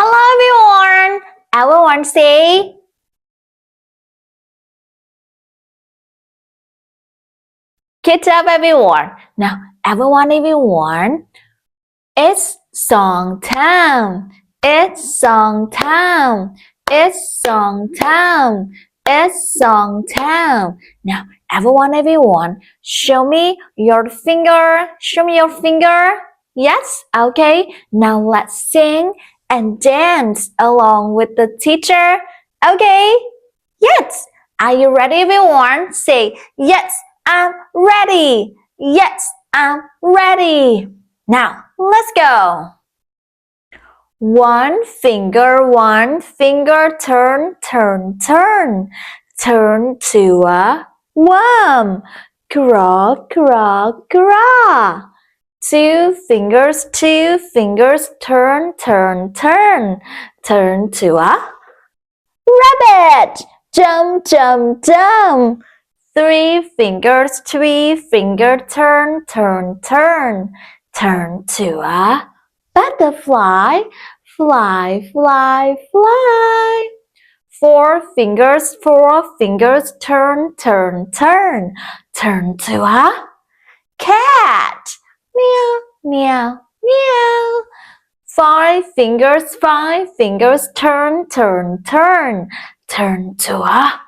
Hello everyone. Everyone say get up everyone. Now everyone. It's song time. It's song time. It's song time. It's song time. Now everyone. Show me your finger. Show me your finger. Yes? Okay. Now let's sing and dance along with the teacher. Okay? Yes. Are you ready everyone? Say yes, I'm ready. Yes, I'm ready. Now, let's go. One finger, turn, turn, turn. Turn to a worm. Craw, craw, craw. Two fingers, turn, turn, turn. Turn to a rabbit. Jump, jump, jump. Three fingers, turn, turn, turn. Turn to a butterfly. Fly, fly, fly. Four fingers, turn, turn, turn. Turn to a cat. Meow, meow, meow. Five fingers, turn, turn, turn. Turn to a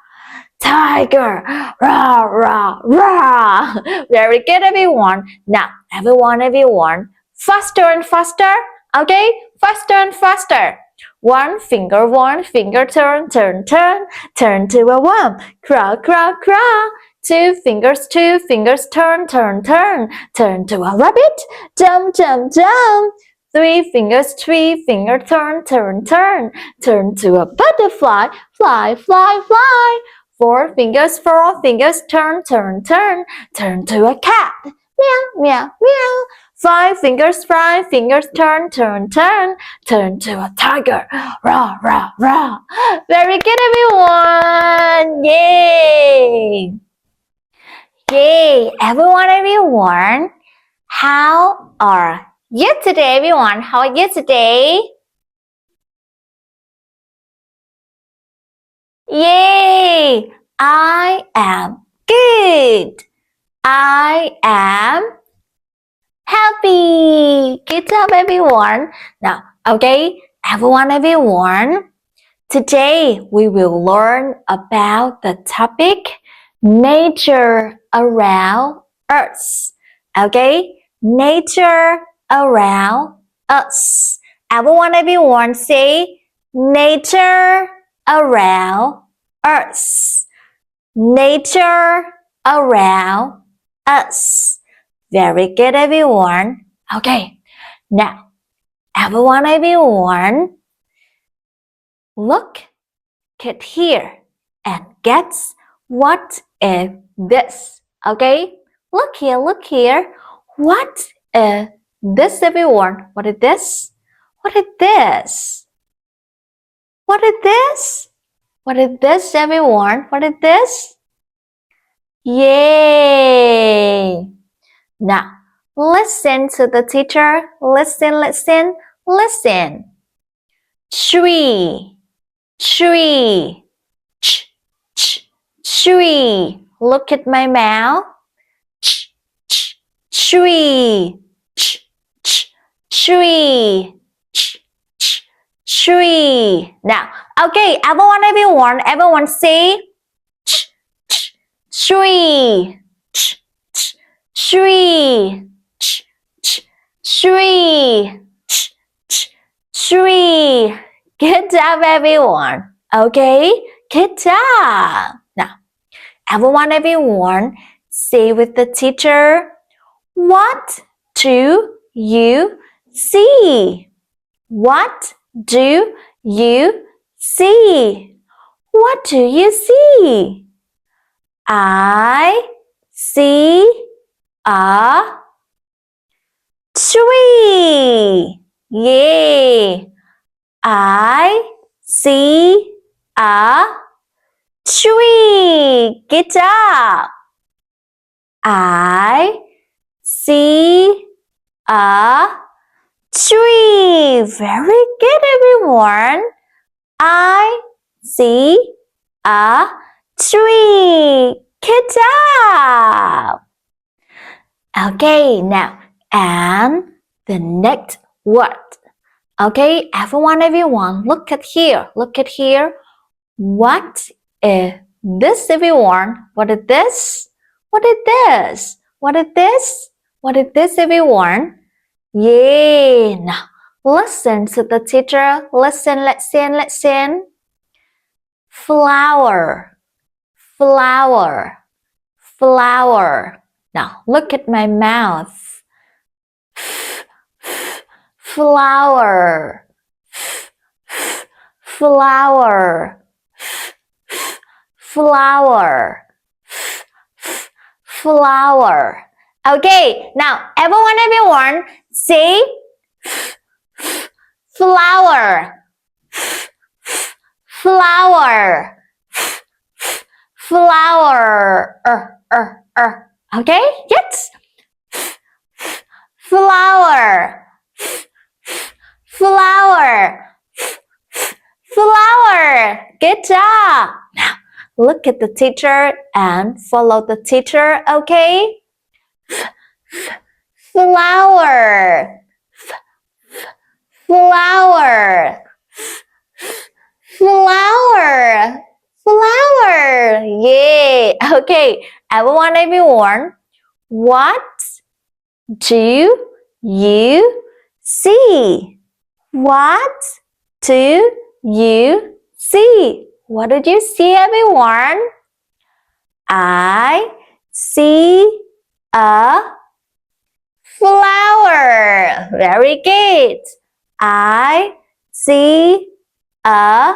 tiger. Rah, rah, rah. Very good, everyone. Now, everyone. Faster and faster. Okay? Faster and faster. One finger, turn, turn, turn. Turn to a worm. Craw, craw, craw. Two fingers, turn, turn, turn. Turn to a rabbit. Jump, jump, jump. Three fingers, turn, turn, turn. Turn to a butterfly. Fly, fly, fly. Four fingers, turn, turn, turn. Turn to a cat. Meow, meow, meow. Five fingers, turn, turn, turn. Turn to a tiger. Rah, rah, rah. Very good, everyone. Yay. Yay. Everyone. How are you today, everyone? How are you today? Yay! I am good. I am happy. Good job, everyone. Now, okay, everyone. Today we will learn about the topic nature around us. Okay, nature around us. Everyone say nature around us. Nature around us. Very good, everyone. Okay, now, everyone, look at here and guess what is this. Okay, look here. What is this, everyone? What is this? What is this? What is this? What is this, everyone? What is this? Yay! Now, listen to the teacher. Listen. Tree. Tree. Tree. Look at my mouth. Tree. Tree. Tree. Now, okay, everyone say tree. Tree. Tree. Tree. Good job, everyone. Okay, good job. Now, everyone, say with the teacher, what do you see? What do you see? What do you see? I see a tree. Yay! I see a tree. Good job. I see a tree. Very good, everyone. I see a tree. Good job. Okay, now, and the next word. Okay, everyone, look at here. Look at here. What is this, everyone? What is this? What is this? What is this? What is this, everyone? Yeah. Now, listen to the teacher. Listen, listen. Flower, flower, flower. Now, look at my mouth. Flower, flower, flower, flower. Okay, now everyone, say flower, flower, flower. Okay, yes. Flower, flower, flower. Good job. Now, look at the teacher and follow the teacher, okay? Flower, flower, flower, flower. Yeah. Okay, everyone. What do you see? What do you see? What did you see, everyone? I see a flower. Very good. I see a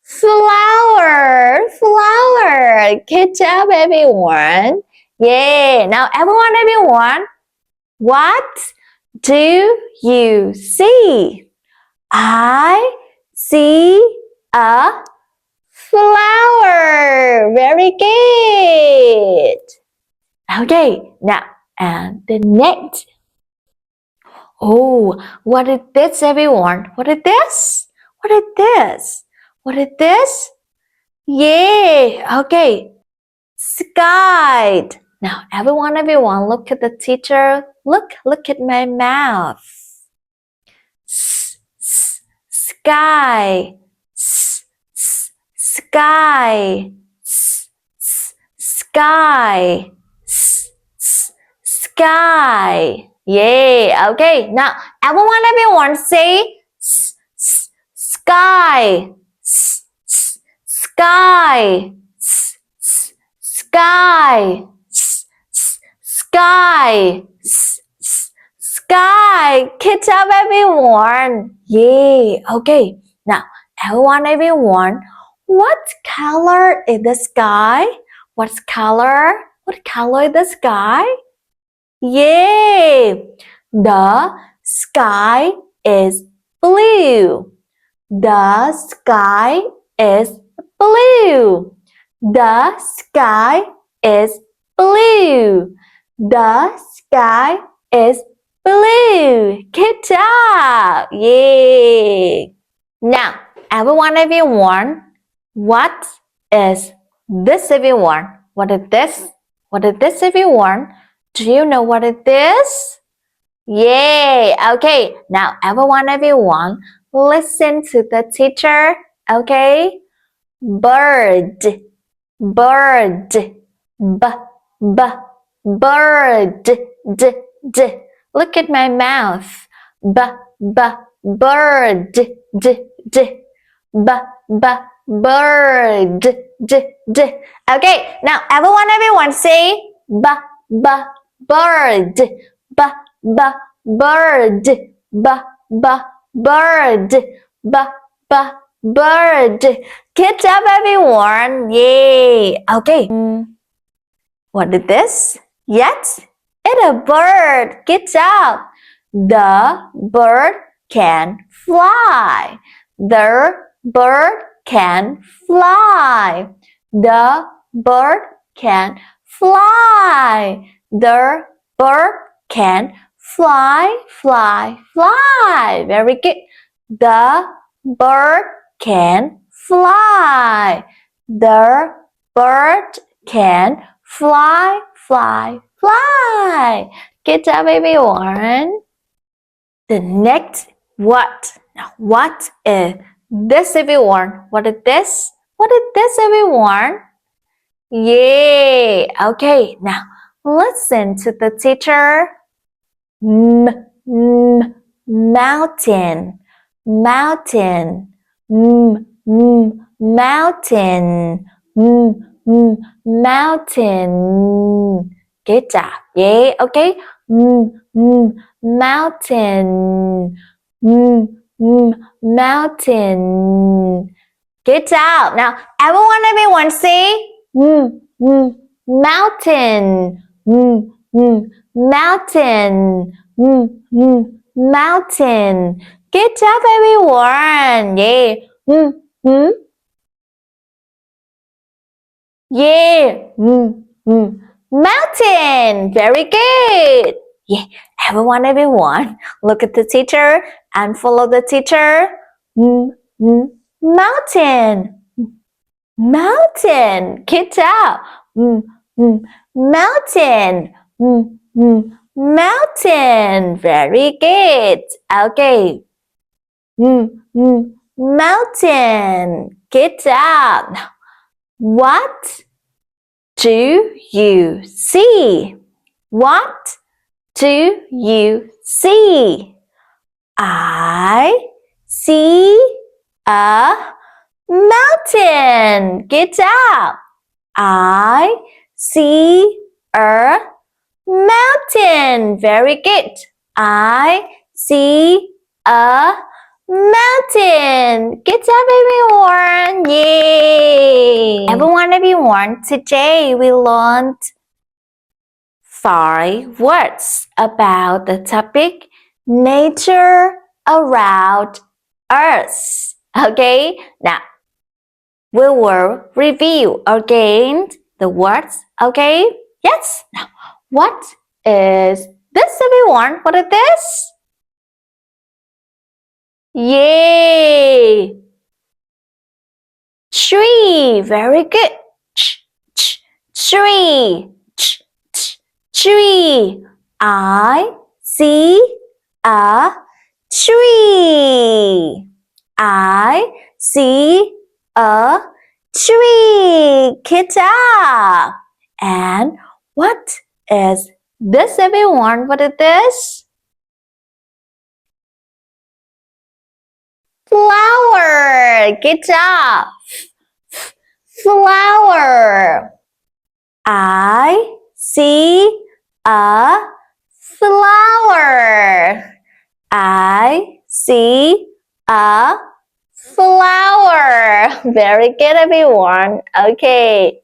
flower. Flower. Good job, everyone. Yeah. Now, everyone, what do you see? I see a flower. Very good. Okay, now, and the next. Oh, what is this, everyone? What is this? What is this? What is this? Yeah, okay. Sky. Now, everyone, look at the teacher. Look at my mouth. Sky. Sky. Sky. Sky. Yeah, okay. Now, everyone say sky. Sky. Sky. Sky. Sky. Good job, everyone. Yeah, okay. Now, everyone, what color is the sky? What color is the sky? Yeah, the sky is blue. The sky is blue. The sky is blue. The sky is blue. Good job. Yeah. Now, everyone, what is this, everyone? What is this? What is this, everyone? Do you know what it is? Yay! Okay, now everyone, listen to the teacher. Okay? Bird, bird, bird, d. Look at my mouth. Bird, d. Bird, d. Okay, now everyone say bird, bird, bird, bird. Good job, everyone. Yay. Okay. What is this? Yes, it's a bird. Good job. The bird can fly. The bird can fly. The bird can fly. The bird can Fly, fly, fly. Very good. The bird can fly. The bird can fly, fly, fly. Good job, everyone. The next what? Now, what is this, everyone? What is this? What is this, everyone? Yay! Okay, now listen to the teacher. Mountain, mountain, mountain, mountain. Good job. Yeah, okay. Mountain, mountain. Good job. Now, everyone say mountain, mountain, mountain. Good job, everyone. Yeah. Yeah. Mountain. Very good. Yeah. Everyone. Look at the teacher and follow the teacher. Mountain. Mountain. Good job. Mountain. Mountain. Very good. Okay. Mountain. Good job. Now, what do you see? What do you see? I see a mountain. Good job. I see a mountain. Very good. I see a mountain. Good job, everyone. Yay. Everyone, today we learned 5 words about the topic nature around us. Okay, now we will review again the words. Okay, yes. Now, what is this, everyone? What is this? Yay! Tree. Very good. Tree. Tree. I see a tree. I see a tree. Good job. And what is this, everyone? What is this? Flower. Good job. Flower. I see a flower. I see a flower. Very good, everyone. Okay.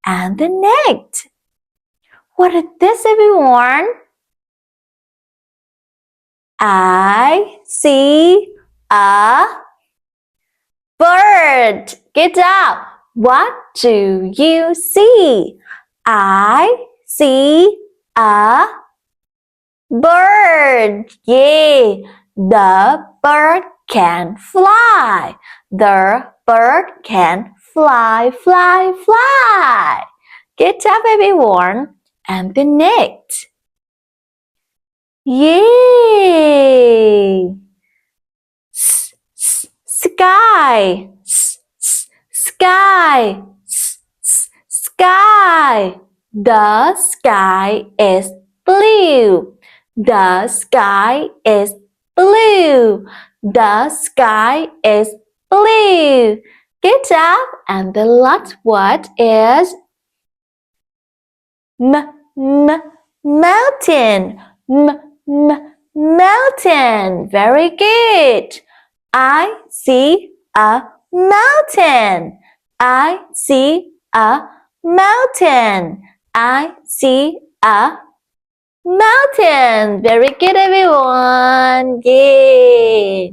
And the next. What is this, everyone? I see a bird. Good job. What do you see? I see a bird. Yay! The bird can fly. The bird can fly, fly, fly. Good job, everyone. And the next. Yay! Sky. Sky. Sky. The sky is blue. The sky is blue. The sky is blue. Good job. And the last word is mountain. Mountain. Very good. I see a mountain. I see a mountain. I see a mountain. Very good, everyone. Yay.